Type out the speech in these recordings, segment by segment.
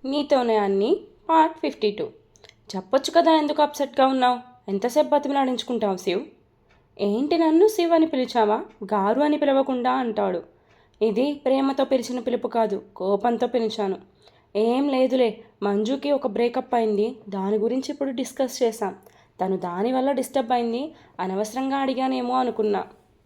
నీతోనే అన్నీ పార్ట్ 52. చెప్పొచ్చు కదా ఎందుకు అప్సెట్గా ఉన్నావు? ఎంతసేపు బతిమలాడించుకుంటావు శివ్? ఏంటి నన్ను శివ్ అని పిలిచావా, గారు అని పిలవకుండా అంటాడు. ఇది ప్రేమతో పిలిచిన పిలుపు కాదు, కోపంతో పిలిచాను. ఏం లేదులే, మంజుకి ఒక బ్రేకప్ అయింది, దాని గురించి ఇప్పుడు డిస్కస్ చేశాం. తను దానివల్ల డిస్టర్బ్ అయింది, అనవసరంగా అడిగానేమో అనుకున్నా.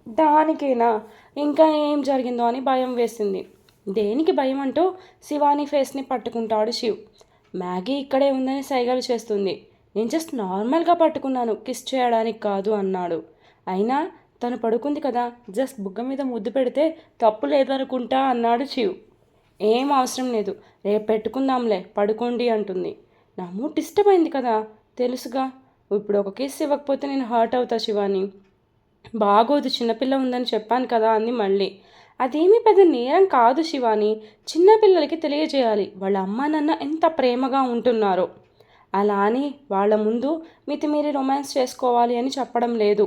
దానికేనా? ఇంకా ఏం జరిగిందో అని భయం వేసింది. దేనికి భయం అంటూ శివాని ఫేస్ని పట్టుకుంటాడు శివ్. మ్యాగీ ఇక్కడే ఉందని సైగలు చేస్తుంది. నేను జస్ట్ నార్మల్గా పట్టుకున్నాను, కిస్ చేయడానికి కాదు అన్నాడు. అయినా తను పడుకుంది కదా, జస్ట్ బుగ్గ మీద ముద్దు పెడితే తప్పు లేదనుకుంటా అన్నాడు శివ్. ఏం అవసరం లేదు, రేపు పెట్టుకుందాంలే, పడుకోండి అంటుంది. నా మూడ్ డిస్టర్బ్ అయింది కదా, తెలుసుగా. ఇప్పుడు ఒక కిస్ ఇవ్వకపోతే నేను హర్ట్ అవుతా శివాని. బాగోదు, చిన్నపిల్ల ఉందని చెప్పాను కదా అంది మళ్ళీ. అదేమీ పెద్ద నేరం కాదు శివాని, చిన్నపిల్లలకి తెలియజేయాలి వాళ్ళ అమ్మా నాన్న ఎంత ప్రేమగా ఉంటున్నారో. అలా అని వాళ్ళ ముందు మితిమీరి రొమాన్స్ చేసుకోవాలి అని చెప్పడం లేదు.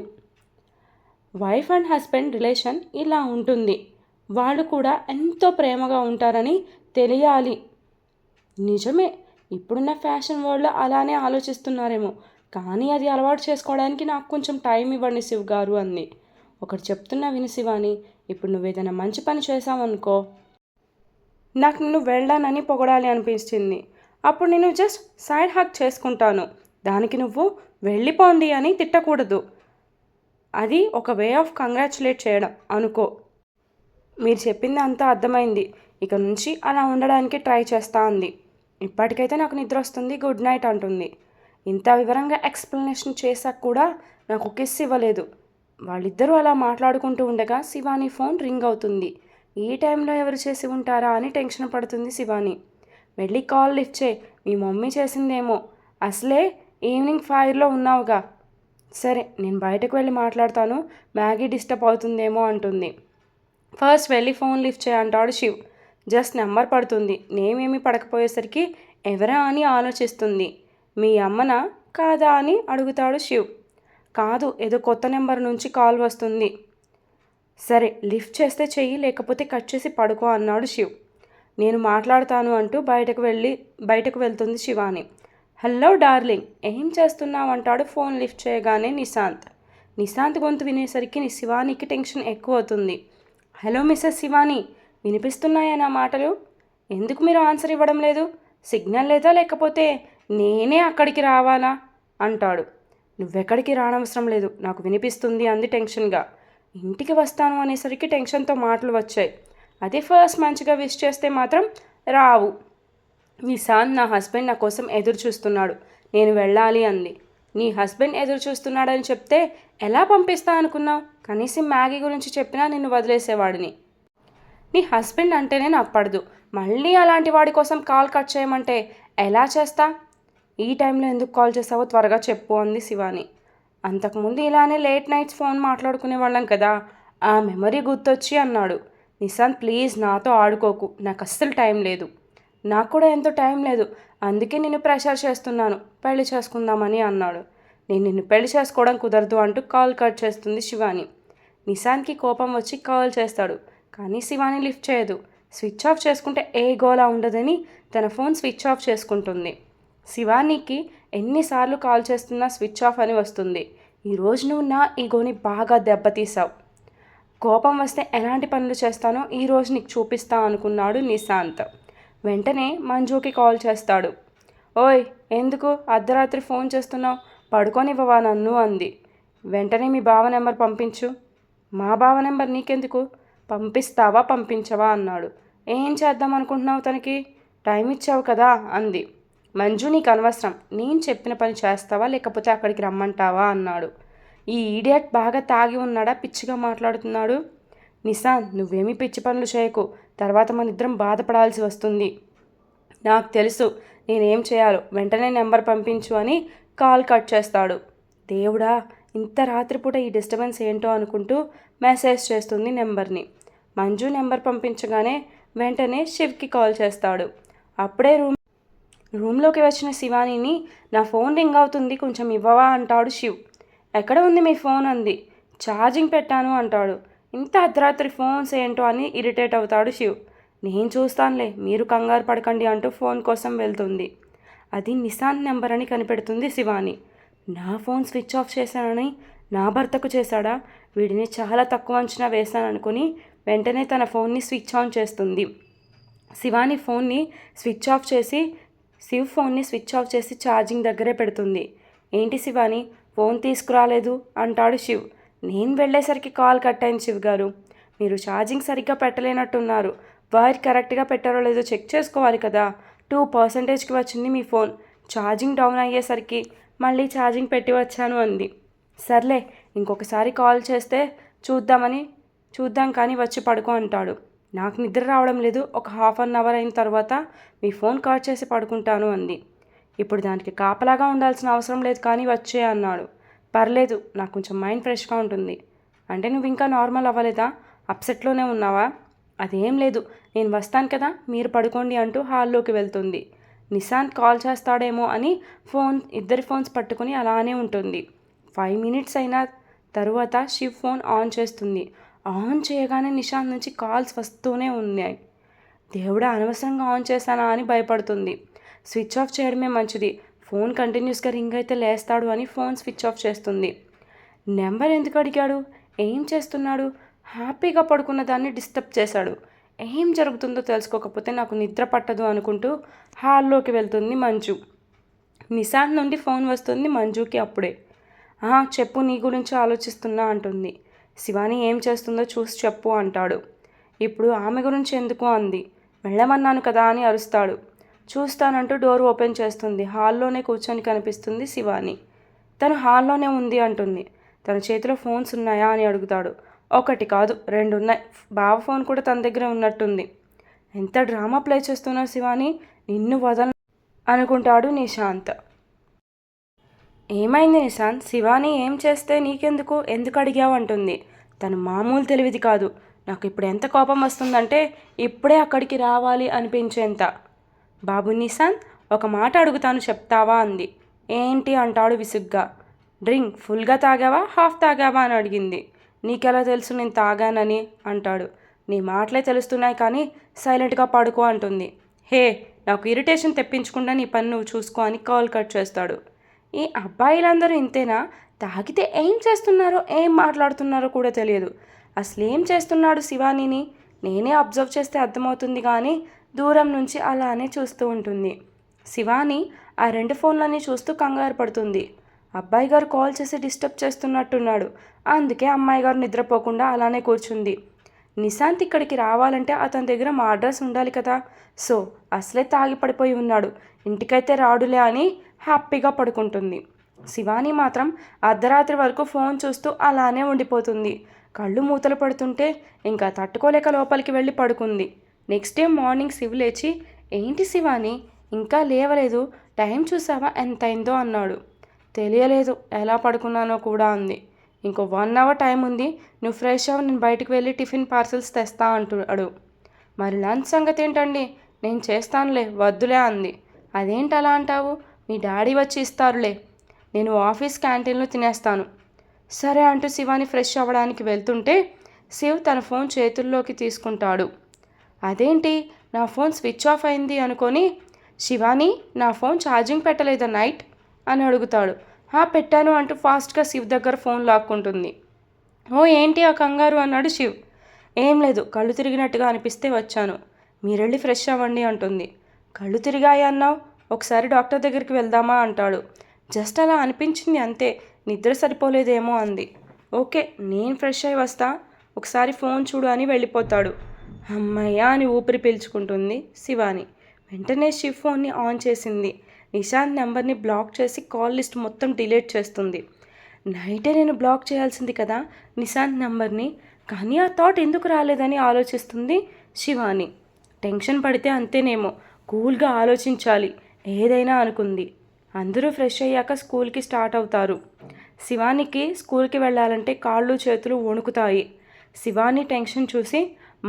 వైఫ్ అండ్ హస్బెండ్ రిలేషన్ ఇలా ఉంటుంది, వాళ్ళు కూడా ఎంతో ప్రేమగా ఉంటారని తెలియాలి. నిజమే, ఇప్పుడున్న ఫ్యాషన్ వరల్డ్లో అలానే ఆలోచిస్తున్నారేమో, కానీ అది అలవాటు చేసుకోవడానికి నాకు కొంచెం టైం ఇవ్వండి శివ్ గారు అంది. ఒకటి చెప్తున్నా విని శివాని, ఇప్పుడు నువ్వు ఏదైనా మంచి పని చేసావనుకో, నాకు నిన్ను వెళ్ళానని పొగడాలి అనిపించింది, అప్పుడు నేను జస్ట్ సైడ్ హక్ చేసుకుంటాను. దానికి నువ్వు వెళ్ళిపోండి అని తిట్టకూడదు. అది ఒక వే ఆఫ్ కంగ్రాచులేట్ చేయడం అనుకో. మీరు చెప్పింది అంతా అర్థమైంది, ఇక నుంచి అలా ఉండడానికి ట్రై చేస్తా అంది. ఇప్పటికైతే నాకు నిద్ర వస్తుంది, గుడ్ నైట్ అంటుంది. ఇంత వివరంగా ఎక్స్ప్లెనేషన్ చేశాక కూడా నాకు కిస్ ఇవ్వలేదు. వాళ్ళిద్దరూ అలా మాట్లాడుకుంటూ ఉండగా శివాని ఫోన్ రింగ్ అవుతుంది. ఈ టైంలో ఎవరు చేసి ఉంటారా అని టెన్షన్ పడుతుంది శివాని. వెళ్ళి కాల్ లిఫ్ట్ చేయి, మీ మమ్మీ చేసిందేమో, అసలే ఈవినింగ్ 5లో ఉన్నావుగా. సరే, నేను బయటకు వెళ్ళి మాట్లాడతాను, మ్యాగీ డిస్టర్బ్ అవుతుందేమో అంటుంది. ఫస్ట్ వెళ్ళి ఫోన్ లిఫ్ట్ చేయి అంటాడు శివ్. జస్ట్ నెంబర్ పడుతుంది, నేమేమీ పడకపోయేసరికి ఎవరా అని ఆలోచిస్తుంది. మీ అమ్మనా కాదా అని అడుగుతాడు శివ్. కాదు, ఏదో కొత్త నెంబర్ నుంచి కాల్ వస్తుంది. సరే, లిఫ్ట్ చేస్తే చెయ్యి, లేకపోతే కట్ చేసి పడుకో అన్నాడు శివ్. నేను మాట్లాడతాను అంటూ బయటకు వెళ్తుంది శివాని. హలో డార్లింగ్, ఏం చేస్తున్నావు అంటాడు ఫోన్ లిఫ్ట్ చేయగానే నిశాంత్. నిశాంత్ గొంతు వినేసరికి శివానికి టెన్షన్ ఎక్కువ అవుతుంది. హలో మిస్సెస్ శివాని, వినిపిస్తున్నాయా నా మాటలు? ఎందుకు మీరు ఆన్సర్ ఇవ్వడం లేదు? సిగ్నల్ లేదా, లేకపోతే నేనే అక్కడికి రావాలా అంటాడు. నువ్వెక్కడికి రానవసరం లేదు, నాకు వినిపిస్తుంది అంది టెన్షన్గా. ఇంటికి వస్తాను అనేసరికి టెన్షన్తో మాటలు వచ్చాయి. అదే ఫస్ట్ మంచిగా విష్ చేస్తే మాత్రం రావు. నిశాంత్, నా హస్బెండ్ నా కోసం ఎదురు చూస్తున్నాడు, నేను వెళ్ళాలి అంది. నీ హస్బెండ్ ఎదురు చూస్తున్నాడని చెప్తే ఎలా పంపిస్తా అనుకున్నావు? కనీసం మ్యాగీ గురించి చెప్పినా నిన్ను వదిలేసేవాడిని. నీ హస్బెండ్ అంటేనే నాకు పడదు, మళ్ళీ అలాంటి వాడి కోసం కాల్ కట్ చేయమంటే ఎలా చేస్తా? ఈ టైంలో ఎందుకు కాల్ చేసావో త్వరగా చెప్పు అంది శివాని. అంతకుముందు ఇలానే లేట్ నైట్స్ ఫోన్ మాట్లాడుకునే వాళ్ళం కదా, ఆ మెమరీ గుర్తొచ్చి అన్నాడు. నిశాంత్, ప్లీజ్ నాతో ఆడుకోకు, నాకు అస్సలు టైం లేదు. నాకు కూడా ఎంతో టైం లేదు, అందుకే నిన్ను ప్రెషర్ చేస్తున్నాను, పెళ్లి చేసుకుందామని అన్నాడు. నేను నిన్ను పెళ్లి చేసుకోవడం కుదరదు అంటూ కాల్ కట్ చేస్తుంది శివాని. నిశాంత్కి కోపం వచ్చి కాల్ చేస్తాడు, కానీ శివాని లిఫ్ట్ చేయదు. స్విచ్ ఆఫ్ చేసుకుంటే ఏ గోలా ఉండదని తన ఫోన్ స్విచ్ ఆఫ్ చేసుకుంటుంది. శివానికి ఎన్నిసార్లు కాల్ చేస్తున్నా స్విచ్ ఆఫ్ అని వస్తుంది. ఈరోజు నువ్వు నా ఈగోని బాగా దెబ్బతీసావు. కోపం వస్తే ఎలాంటి పనులు చేస్తానో ఈరోజు నీకు చూపిస్తా అనుకున్నాడు నిశాంత్. వెంటనే మంజుకి కాల్ చేస్తాడు. ఓయ్, ఎందుకు అర్ధరాత్రి ఫోన్ చేస్తున్నావు? పడుకోనివ్వవా నన్ను అంది. వెంటనే మీ బావ నెంబర్ పంపించు. మా బావ నెంబర్ నీకెందుకు? పంపిస్తావా పంపించవా అన్నాడు. ఏం చేద్దాం అనుకుంటున్నావు? తనకి టైం ఇచ్చావు కదా అంది. మంజు, నీకు అనవసరం, నేను చెప్పిన పని చేస్తావా లేకపోతే అక్కడికి రమ్మంటావా అన్నాడు. ఈ ఈడియట్ బాగా తాగి ఉన్నాడా, పిచ్చిగా మాట్లాడుతున్నాడు. నిశాంత్, నువ్వేమీ పిచ్చి పనులు చేయకు, తర్వాత మన ఇద్దరం బాధపడాల్సి వస్తుంది. నాకు తెలుసు నేనేం చేయాలో, వెంటనే నెంబర్ పంపించు అని కాల్ కట్ చేస్తాడు. దేవుడా, ఇంత రాత్రిపూట ఈ డిస్టర్బెన్స్ ఏంటో అనుకుంటూ మెసేజ్ చేస్తుంది నెంబర్ని. మంజు నెంబర్ పంపించగానే వెంటనే శివ్కి కాల్ చేస్తాడు. అప్పుడే రూమ్లోకి వచ్చిన శివానీని, నా ఫోన్ రింగ్ అవుతుంది, కొంచెం ఇవ్వవా అంటాడు శివ్. ఎక్కడ ఉంది మీ ఫోన్ అంది. ఛార్జింగ్ పెట్టాను అంటాడు. ఇంత అర్ధరాత్రి ఫోన్స్ ఏంటో అని ఇరిటేట్ అవుతాడు శివ్. నేను చూస్తానులే, మీరు కంగారు పడకండి అంటూ ఫోన్ కోసం వెళ్తుంది. అది నిశాంత్ నెంబర్ అని కనిపెడుతుంది శివాని. నా ఫోన్ స్విచ్ ఆఫ్ చేశానని నా భర్తకు చేశాడా? వీడిని చాలా తక్కువ అంచనా వేశాననుకుని వెంటనే తన ఫోన్ని స్విచ్ ఆన్ చేస్తుంది. శివాని ఫోన్ని స్విచ్ ఆఫ్ చేసి శివ్ ఫోన్ని స్విచ్ ఆఫ్ చేసి ఛార్జింగ్ దగ్గరే పెడుతుంది. ఏంటి శివాని, ఫోన్ తీసుకురాలేదు అంటాడు శివ్. నేను వెళ్ళేసరికి కాల్ కట్ అయింది శివ్ గారు. మీరు ఛార్జింగ్ సరిగ్గా పెట్టలేనట్టున్నారు. వైర్ కరెక్ట్గా పెట్టారో లేదో చెక్ చేసుకోవాలి కదా. 2%కి వచ్చింది మీ ఫోన్. ఛార్జింగ్ డౌన్ అయ్యేసరికి మళ్ళీ ఛార్జింగ్ పెట్టి వచ్చాను అంది. సర్లే, ఇంకొకసారి కాల్ చేస్తే చూద్దాం కానీ వచ్చి పడుకో అంటాడు. నాకు నిద్ర రావడం లేదు, ఒక హాఫ్ అన్ అవర్ అయిన తర్వాత మీ ఫోన్ కాల్ చేసి పడుకుంటాను అంది. ఇప్పుడు దానికి కాపలాగా ఉండాల్సిన అవసరం లేదు కానీ వచ్చే అన్నాడు. పర్లేదు, నాకు కొంచెం మైండ్ ఫ్రెష్గా ఉంటుంది. అంటే నువ్వు ఇంకా నార్మల్ అవ్వలేదా? అప్సెట్లోనే ఉన్నావా? అదేం లేదు, నేను వస్తాను కదా, మీరు పడుకోండి అంటూ హాల్లోకి వెళ్తుంది. నిశాంత్ కాల్ చేస్తాడేమో అని ఇద్దరి ఫోన్స్ పట్టుకుని అలానే ఉంటుంది. 5 మినిట్స్ అయిన తరువాత శివ్ ఫోన్ ఆన్ చేస్తుంది. ఆన్ చేయగానే నిశాంత్ నుంచి కాల్స్ వస్తూనే ఉన్నాయి. దేవుడా, అనవసరంగా ఆన్ చేశానా అని భయపడుతుంది. స్విచ్ ఆఫ్ చేయడమే మంచిది, ఫోన్ కంటిన్యూస్గా రింగ్ అయితే లేస్తాడు అని ఫోన్ స్విచ్ ఆఫ్ చేస్తుంది. నెంబర్ ఎందుకు అడిగాడు? ఏం చేస్తున్నాడు? హ్యాపీగా పడుకున్న దాన్ని డిస్టర్బ్ చేశాడు. ఏం జరుగుతుందో తెలుసుకోకపోతే నాకు నిద్ర పట్టదు అనుకుంటూ హాల్లోకి వెళ్తుంది మంజు. నిశాంత్ నుండి ఫోన్ వస్తుంది మంజుకి అప్పుడే. చెప్పు, నీ గురించి ఆలోచిస్తున్నా అంటుంది. శివాని ఏం చేస్తుందో చూసి చెప్పు అంటాడు. ఇప్పుడు ఆమె గురించి ఎందుకు అంది. వెళ్ళమన్నాను కదా అని అరుస్తాడు. చూస్తానంటూ డోర్ ఓపెన్ చేస్తుంది. హాల్లోనే కూర్చొని కనిపిస్తుంది శివాని. తను హాల్లోనే ఉంది అంటుంది. తన చేతిలో ఫోన్స్ ఉన్నాయా అని అడుగుతాడు. 1 కాదు 2 ఉన్నాయి. బావ ఫోన్ కూడా తన దగ్గర ఉన్నట్టుంది. ఎంత డ్రామా ప్లే చేస్తున్నావు శివాని, నిన్ను వదల అనుకుంటాడు నిశాంత్. ఏమైంది నిశాంత్? శివాని ఏం చేస్తే నీకెందుకు, ఎందుకు అడిగావు అంటుంది. తను మామూలు తెలివిది కాదు. నాకు ఇప్పుడు ఎంత కోపం వస్తుందంటే ఇప్పుడే అక్కడికి రావాలి అనిపించేంత. బాబు నిశాంత్, ఒక మాట అడుగుతాను, చెప్తావా అంది. ఏంటి అంటాడు విసుగ్గా. డ్రింక్ ఫుల్గా తాగావా, హాఫ్ తాగావా అని అడిగింది. నీకెలా తెలుసు నేను తాగానని అంటాడు. నీ మాటలే తెలుస్తున్నాయి కానీ సైలెంట్గా పడుకో అంటుంది. హే, నాకు ఇరిటేషన్ తెప్పించకుండా నీ పని నువ్వు చూసుకో అని కాల్ కట్ చేస్తాడు. ఈ అబ్బాయిలందరూ ఇంతేనా? తాగితే ఏం చేస్తున్నారో ఏం మాట్లాడుతున్నారో కూడా తెలియదు. అసలేం చేస్తున్నాడు శివానీని నేనే అబ్జర్వ్ చేస్తే అర్థమవుతుంది కానీ దూరం నుంచి అలానే చూస్తూ ఉంటుంది. శివాని ఆ 2 ఫోన్లని చూస్తూ కంగారు పడుతుంది. అబ్బాయి గారు కాల్ చేసి డిస్టర్బ్ చేస్తున్నట్టున్నాడు. అందుకే అమ్మాయి గారు నిద్రపోకుండా అలానే కూర్చుంది. నిశాంత్ ఇక్కడికి రావాలంటే అతని దగ్గర మా అడ్రస్ ఉండాలి కదా. సో అసలే తాగి పడిపోయి ఉన్నాడు, ఇంటికైతే రాడులే అని హ్యాపీగా పడుకుంటుంది. శివాని మాత్రం అర్ధరాత్రి వరకు ఫోన్ చూస్తూ అలానే ఉండిపోతుంది. కళ్ళు మూతలు పడుతుంటే ఇంకా తట్టుకోలేక లోపలికి వెళ్ళి పడుకుంది. నెక్స్ట్ డే మార్నింగ్ శివ్ లేచి, ఏంటి శివాని ఇంకా లేవలేదు, టైం చూసావా ఎంతైందో అన్నాడు. తెలియలేదు, ఎలా పడుకున్నానో కూడా అంది. ఇంకో 1 అవర్ టైం ఉంది, నువ్వు ఫ్రెష్ అవ్వ, నేను బయటకు వెళ్ళి టిఫిన్ పార్సల్స్ తెస్తా అంటాడు. మరి లంచ్ సంగతి ఏంటండి? నేను చేస్తానులే, వద్దులే అంది. అదేంటి అలా అంటావు? మీ డాడీ వచ్చి ఇస్తారులే, నేను ఆఫీస్ క్యాంటీన్లో తినేస్తాను. సరే అంటూ శివాని ఫ్రెష్ అవ్వడానికి వెళ్తుంటే శివ్ తన ఫోన్ చేతుల్లోకి తీసుకుంటాడు. అదేంటి, నా ఫోన్ స్విచ్ ఆఫ్ అయింది అనుకొని, శివాని నా ఫోన్ ఛార్జింగ్ పెట్టలేదా నైట్ అని అడుగుతాడు. పెట్టాను అంటూ ఫాస్ట్గా శివ్ దగ్గర ఫోన్ లాక్కుంటుంది. ఓ ఏంటి ఆ కంగారు అన్నాడు శివ్. ఏం లేదు, కళ్ళు తిరిగినట్టుగా అనిపిస్తే వచ్చాను, మీరెళ్ళి ఫ్రెష్ అవ్వండి అంటుంది. కళ్ళు తిరిగాయి అన్నావు, ఒకసారి డాక్టర్ దగ్గరికి వెళ్దామా అంటాడు. జస్ట్ అలా అనిపించింది అంతే, నిద్ర సరిపోలేదేమో అంది. ఓకే, నేను ఫ్రెష్ అయి వస్తా, ఒకసారి ఫోన్ చూడు అని వెళ్ళిపోతాడు. అమ్మయ్య అని ఊపిరి పీల్చుకుంటుంది శివాని. వెంటనే శివ్ ఫోన్ని ఆన్ చేసింది. నిశాంత్ నెంబర్ని బ్లాక్ చేసి కాల్ లిస్ట్ మొత్తం డిలీట్ చేస్తుంది. నైటే నేను బ్లాక్ చేయాల్సింది కదా నిశాంత్ నెంబర్ని, కానీ ఆ థాట్ ఎందుకు రాలేదని ఆలోచిస్తుంది శివాని. టెన్షన్ పడితే అంతేనేమో, కూల్గా ఆలోచించాలి ఏదైనా అనుకుంది. అందరూ ఫ్రెష్ అయ్యాక స్కూల్కి స్టార్ట్ అవుతారు. శివానికి స్కూల్కి వెళ్ళాలంటే కాళ్ళు చేతులు వణుకుతాయి. శివాని టెన్షన్ చూసి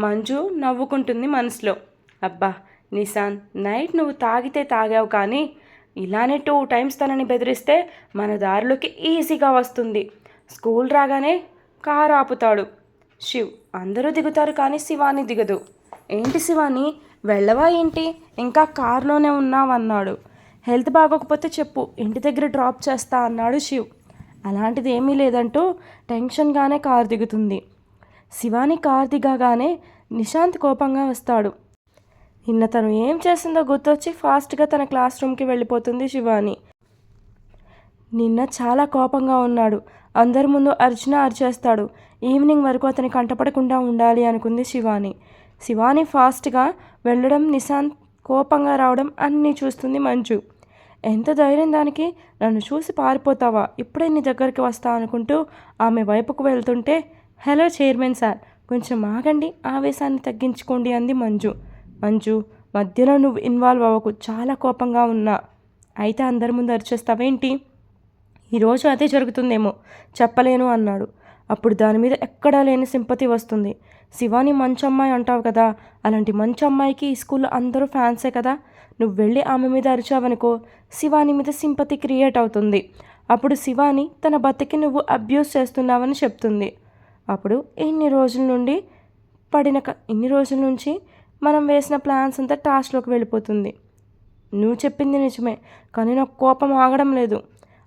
మంజు నవ్వుకుంటుంది మనసులో. అబ్బా నిశాంత్, నైట్ నువ్వు తాగితే తాగావు కానీ ఇలానే 2 టైమ్స్ తనని బెదిరిస్తే మన దారిలోకి ఈజీగా వస్తుంది. స్కూల్ రాగానే కారు ఆపుతాడు శివ్. అందరూ దిగుతారు కానీ శివాని దిగదు. ఏంటి శివాని, వెళ్ళవా ఏంటి? ఇంకా కారులోనే ఉన్నావన్నాడు. హెల్త్ బాగోకపోతే చెప్పు, ఇంటి దగ్గర డ్రాప్ చేస్తా అన్నాడు శివ్. అలాంటిది ఏమీ లేదంటూ టెన్షన్గానే కారు దిగుతుంది. శివాని కారు దిగగానే నిశాంత్ కోపంగా వస్తాడు. నిన్న తను ఏం చేసిందో గుర్తొచ్చి ఫాస్ట్గా తన క్లాస్ రూమ్కి వెళ్ళిపోతుంది శివాని. నిన్న చాలా కోపంగా ఉన్నాడు. అందరి ముందు అరిచినా అరిచేస్తాడు. ఈవినింగ్ వరకు అతని కంటపడకుండా ఉండాలి అనుకుంది శివాని. శివాని ఫాస్ట్గా వెళ్ళడం, నిశాంత్ కోపంగా రావడం అన్నీ చూస్తుంది మంజు. ఎంత ధైర్యం దానికి, నన్ను చూసి పారిపోతావా, ఇప్పుడే నీ దగ్గరికి వస్తా అనుకుంటూ ఆమె వైపుకు వెళ్తుంటే, హలో చైర్మన్ సార్, కొంచెం ఆగండి, ఆవేశాన్ని తగ్గించుకోండి అంది మంజు. మంజు, మధ్యలో నువ్వు ఇన్వాల్వ్ అవ్వకు, చాలా కోపంగా ఉన్నా. అయితే అందరి ముందు అరిచేస్తావేంటి? ఈరోజు అదే జరుగుతుందేమో, చెప్పలేను అన్నాడు. అప్పుడు దాని మీద ఎక్కడా లేని సింపతి వస్తుంది. శివాని మంచి అమ్మాయి అంటావు కదా, అలాంటి మంచి అమ్మాయికి ఈ స్కూల్లో అందరూ ఫ్యాన్సే కదా. నువ్వు వెళ్ళి ఆమె మీద అరిచావనుకో, శివాని మీద సింపతి క్రియేట్ అవుతుంది. అప్పుడు శివాని తన భర్తకి నువ్వు అబ్యూస్ చేస్తున్నావని చెప్తుంది. అప్పుడు ఇన్ని రోజుల నుంచి మనం వేసిన ప్లాన్స్ అంతా టాస్క్లోకి వెళ్ళిపోతుంది. నువ్వు చెప్పింది నిజమే, కానీ నాకు కోపం ఆగడం లేదు.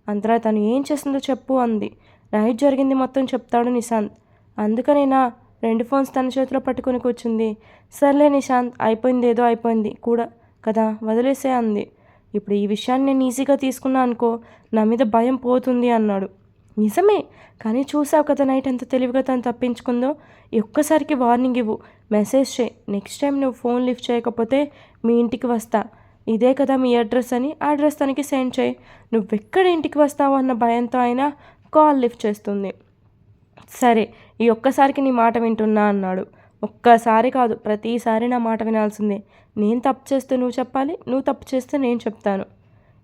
అంతలా తను ఏం చేసిందో చెప్పు అంది. నైట్ జరిగింది మొత్తం చెప్తాడు నిశాంత్. అందుకనేనా 2 ఫోన్స్ తన చేతిలో పట్టుకొని కూర్చుంది. సర్లే నిశాంత్, అయిపోయిందేదో అయిపోయింది కూడా కదా, వదిలేసే అంది. ఇప్పుడు ఈ విషయాన్ని నేను ఈజీగా తీసుకున్నా అనుకో, నా మీద భయం పోతుంది అన్నాడు. నిజమే, కానీ చూసావు కదా నైట్ ఎంత తెలివిగా తను తప్పించుకుందో. ఒక్కసారికి వార్నింగ్ ఇవ్వు, మెసేజ్ చేయి. నెక్స్ట్ టైం నువ్వు ఫోన్ లిఫ్ట్ చేయకపోతే మీ ఇంటికి వస్తా, ఇదే కదా మీ అడ్రస్ అని అడ్రస్ తనకి సెండ్ చేయి. నువ్వెక్కడ ఇంటికి వస్తావు అన్న భయంతో అయినా కాల్ లిఫ్ట్ చేస్తుంది. సరే, ఈ ఒక్కసారికి నీ మాట వింటున్నా అన్నాడు. ఒక్కసారి కాదు, ప్రతిసారి నా మాట వినాల్సిందే. నేను తప్పు చేస్తే నువ్వు చెప్పాలి, నువ్వు తప్పు చేస్తే నేను చెప్తాను.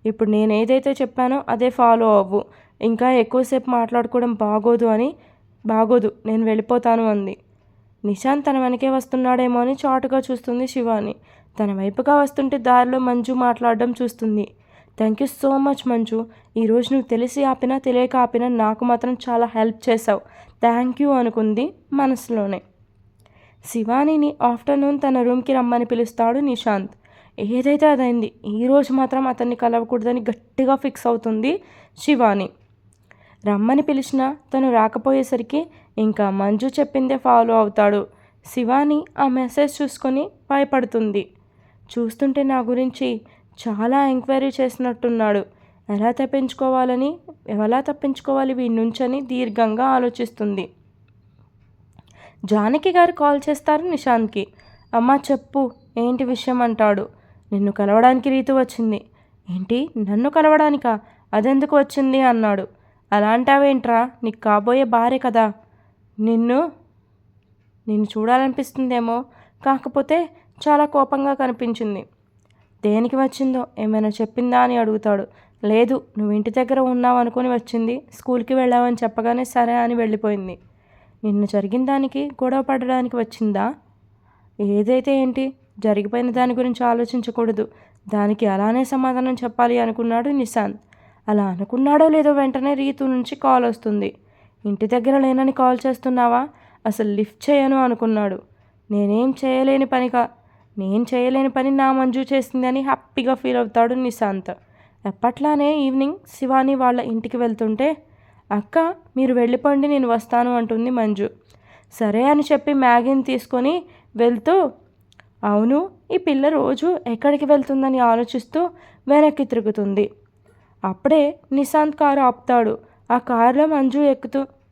ఇప్పుడు నేను ఏదైతే చెప్పానో అదే ఫాలో అవ్వు. ఇంకా ఎక్కువసేపు మాట్లాడుకోవడం బాగోదు, నేను వెళ్ళిపోతాను అంది. నిశాంత్ తన వెనకే వస్తున్నాడేమో అని చాటుగా చూస్తుంది శివాని. తన వైపుగా వస్తుంటే దారిలో మంజు మాట్లాడడం చూస్తుంది. Thank you so much Manju, ఈరోజు నువ్వు తెలిసి ఆపినా తెలియక ఆపినా నాకు మాత్రం చాలా హెల్ప్ చేసావు, థ్యాంక్ యూ అనుకుంది మనసులోనే. శివానీని ఆఫ్టర్నూన్ తన రూమ్కి రమ్మని పిలుస్తాడు నిశాంత్. ఏదైతే అదైంది, ఈరోజు మాత్రం అతన్ని కలవకూడదని గట్టిగా ఫిక్స్ అవుతుంది శివాని. రమ్మని పిలిచినా తను రాకపోయేసరికి ఇంకా మంజు చెప్పిందే ఫాలో అవుతాడు. శివాని ఆ మెసేజ్ చూసుకొని భయపడుతుంది. చూస్తుంటే నా గురించి చాలా ఎంక్వైరీ చేసినట్టున్నాడు. ఎలా తప్పించుకోవాలి వీడి నుంచని దీర్ఘంగా ఆలోచిస్తుంది. జానకి గారు కాల్ చేస్తారు నిశాంత్కి. అమ్మ చెప్పు, ఏంటి విషయం అంటాడు. నిన్ను కలవడానికి రీతు వచ్చింది. ఏంటి, నన్ను కలవడానికా? అదెందుకు వచ్చింది అన్నాడు. అలా అంటావేంట్రా, నీకు కాబోయే భార్య కదా, నిన్ను చూడాలనిపిస్తుందేమో, కాకపోతే చాలా కోపంగా కనిపించింది. దేనికి వచ్చిందో ఏమైనా చెప్పిందా అని అడుగుతాడు. లేదు, నువ్వు ఇంటి దగ్గర ఉన్నావు అనుకుని వచ్చింది, స్కూల్కి వెళ్ళావని చెప్పగానే సరే అని వెళ్ళిపోయింది. నిన్ను జరిగిన దానికి గొడవ పడడానికి వచ్చిందా? ఏదైతే ఏంటి, జరిగిపోయిన దాని గురించి ఆలోచించకూడదు, దానికి అలానే సమాధానం చెప్పాలి అనుకున్నాడు నిశాంత్. అలా అనుకున్నాడో లేదో వెంటనే రీతు నుంచి కాల్ వస్తుంది. ఇంటి దగ్గర లేనని కాల్ చేస్తున్నావా, అసలు లిఫ్ట్ చేయను అనుకున్నాడు. నేను చేయలేని పని నా మంజు చేసిందని హ్యాపీగా ఫీల్ అవుతాడు నిశాంత్. ఎప్పట్లానే ఈవినింగ్ శివాని వాళ్ళ ఇంటికి వెళ్తుంటే, అక్క మీరు వెళ్ళిపోండి నేను వస్తాను అంటుంది మంజు. సరే అని చెప్పి మ్యాగీని తీసుకొని వెళ్తూ, అవును ఈ పిల్ల రోజు ఎక్కడికి వెళ్తుందని ఆలోచిస్తూ వెనక్కి తిరుగుతుంది. అప్పుడే నిశాంత్ కారు ఆపుతాడు. ఆ కారులో మంజు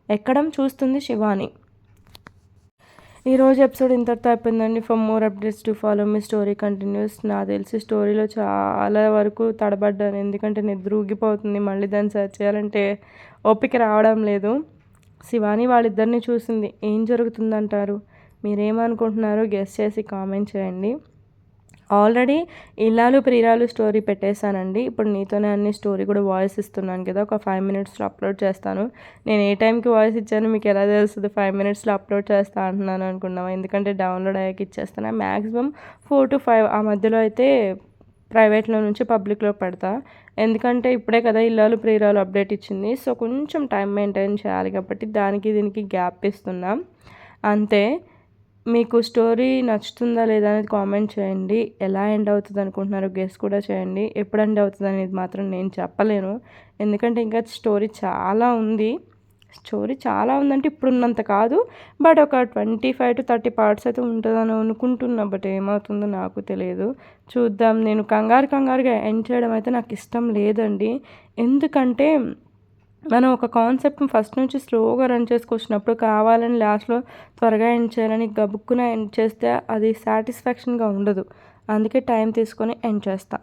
ఎక్కడం చూస్తుంది శివాని. ఈరోజు ఎపిసోడ్ ఇంతటితో అయిపోయిందండి. For more updates to follow me story continuous. నాకు తెలిసి స్టోరీలో చాలా వరకు తడబడ్డాను, ఎందుకంటే నిద్ర ఊగిపోతుంది. మళ్ళీ దాన్ని సెర్చ్ చేయాలంటే ఓపిక రావడం లేదు. శివాని వాళ్ళిద్దరిని చూసింది. ఏం జరుగుతుందంటారు, మీరేమనుకుంటున్నారో గెస్ చేసి కామెంట్ చేయండి. ఆల్రెడీ ఇల్లాలు ప్రియురాలు స్టోరీ పెట్టేశానండి. ఇప్పుడు నీతోనే అన్ని స్టోరీ కూడా వాయిస్ ఇస్తున్నాను కదా, ఒక 5 మినిట్స్లో అప్లోడ్ చేస్తాను. నేను ఏ టైంకి వాయిస్ ఇచ్చానో మీకు ఎలా తెలుస్తుంది, 5 మినిట్స్లో అప్లోడ్ చేస్తా అంటున్నాను అనుకున్నాను, ఎందుకంటే డౌన్లోడ్ అయ్యాక ఇచ్చేస్తాను. మ్యాక్సిమం 4 to 5 ఆ మధ్యలో అయితే ప్రైవేట్లో నుంచి పబ్లిక్లో పెడతా, ఎందుకంటే ఇప్పుడే కదా ఇల్లాలు ప్రియురాలు అప్డేట్ ఇచ్చింది. సో కొంచెం టైం మెయింటైన్ చేయాలి కాబట్టి దీనికి గ్యాప్ ఇస్తున్నాం అంతే. మీకు స్టోరీ నచ్చుతుందా లేదా అనేది కామెంట్ చేయండి. ఎలా ఎండ్ అవుతుంది అనుకుంటున్నారో గెస్ కూడా చేయండి. ఎప్పుడు ఎండ్ అవుతుంది అనేది మాత్రం నేను చెప్పలేను. ఎందుకంటే ఇంకా స్టోరీ చాలా ఉంది. స్టోరీ చాలా ఉందంటే ఇప్పుడున్నంత కాదు. బట్ ఒక 25-30 పార్ట్స్ అయితే ఉంటుందని అనుకుంటున్నా. బట్ ఏమవుతుందో నాకు తెలియదు. చూద్దాం. నేను కంగారుగా ఎండ్ చేయడం అయితే నాకు ఇష్టం లేదండి. ఎందుకంటే మనం ఒక కాన్సెప్ట్‌ని ఫస్ట్ నుంచి స్లోగా రన్ చేసుకొచ్చినప్పుడు కావాలని లాస్ట్‌లో త్వరగా ఎండ్ చేయాలని గబుక్కున ఎండ్ చేస్తే అది సాటిస్ఫాక్షన్‌గా ఉండదు. అందుకే టైం తీసుకొని ఎండ్ చేస్తా.